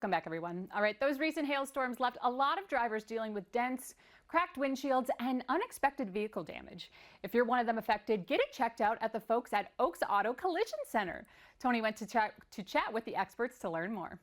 Welcome back, everyone. All right, those recent hailstorms left a lot of drivers dealing with dents, cracked windshields, and unexpected vehicle damage. If you're one of them affected, get it checked out at the folks at Oaks Auto Collision Center. Tony went to chat with the experts to learn more.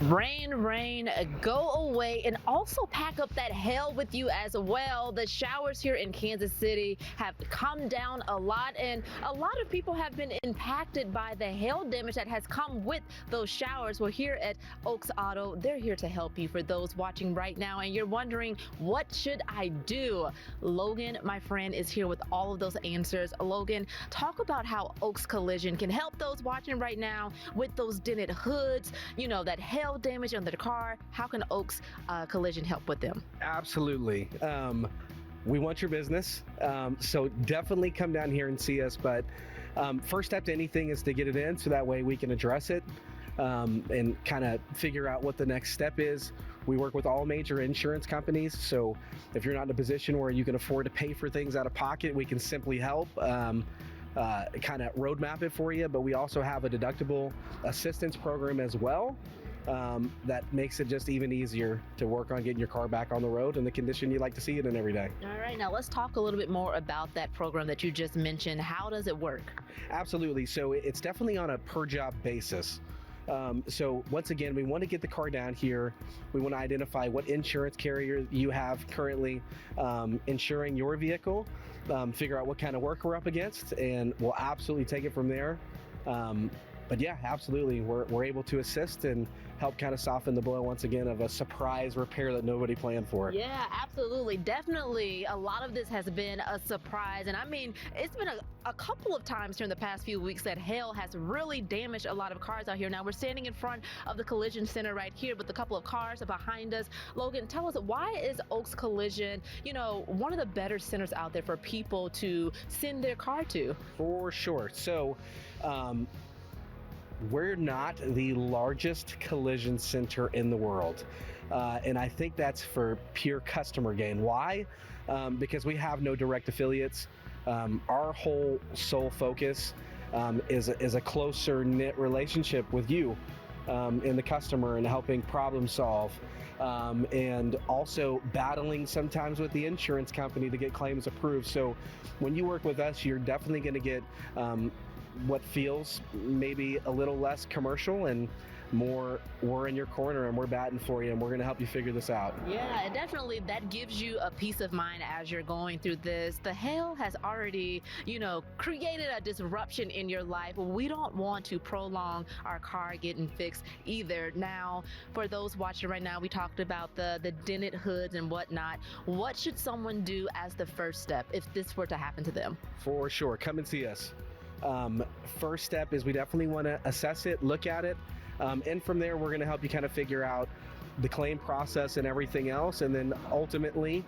Rain, go away, and also pack up that hail with you as well. The showers here in Kansas City have come down a lot, and a lot of people have been impacted by the hail damage that has come with those showers. Well, here at Oaks Auto, they're here to help you. For those watching right now and you're wondering, what should I do? Logan, my friend, is here with all of those answers. Logan, talk about how Oaks Collision can help those watching right now with those dented hoods, you know, that hail damage on their car. How can Oaks Collision help with them? Absolutely. We want your business, so definitely come down here and see us. But first step to anything is to get it in, so that way we can address it and kind of figure out what the next step is. We work with all major insurance companies, so if you're not in a position where you can afford to pay for things out of pocket, we can simply help. Kind of roadmap it for you, but we also have a deductible assistance program as well. That makes it just even easier to work on getting your car back on the road in the condition you like to see it in every day. All right, now let's talk a little bit more about that program that you just mentioned. How does it work? Absolutely. So it's definitely on a per job basis. So once again, we want to get the car down here. We want to identify what insurance carrier you have currently insuring your vehicle, figure out what kind of work we're up against, and we'll absolutely take it from there. But yeah, absolutely, we're able to assist and help kind of soften the blow once again of a surprise repair that nobody planned for. Yeah, absolutely. Definitely a lot of this has been a surprise. And I mean, it's been a couple of times during the past few weeks that hail has really damaged a lot of cars out here. Now we're standing in front of the collision center right here with a couple of cars behind us. Logan, tell us, why is Oaks Collision, you know, one of the better centers out there for people to send their car to? For sure. So we're not the largest collision center in the world. And I think that's for pure customer gain. Why? Because we have no direct affiliates. Our whole sole focus is a closer knit relationship with you and the customer, and helping problem solve, and also battling sometimes with the insurance company to get claims approved. So when you work with us, you're definitely going to get what feels maybe a little less commercial and more, we're in your corner and we're batting for you and we're going to help you figure this out. Yeah, and definitely that gives you a peace of mind as you're going through this. The hail has already, you know, created a disruption in your life. We don't want to prolong our car getting fixed either. Now, for those watching right now, we talked about the dented hoods and whatnot. What should someone do as the first step if this were to happen to them? For sure, come and see us. First step is we definitely want to assess it, look at it, and from there we're going to help you kind of figure out the claim process and everything else, and then ultimately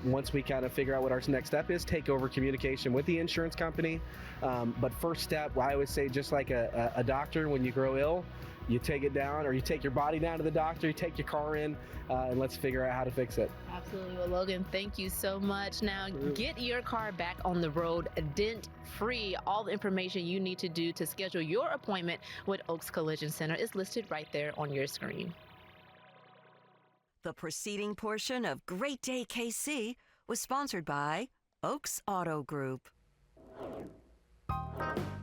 once we kind of figure out what our next step is, take over communication with the insurance company. But first step, I always say, just like a doctor, when you grow ill, you take it down, or you take your body down to the doctor, you take your car in, and let's figure out how to fix it. Absolutely. Well, Logan, thank you so much. Now, get your car back on the road dent-free. All the information you need to do to schedule your appointment with Oaks Collision Center is listed right there on your screen. The preceding portion of Great Day KC was sponsored by Oaks Auto Group.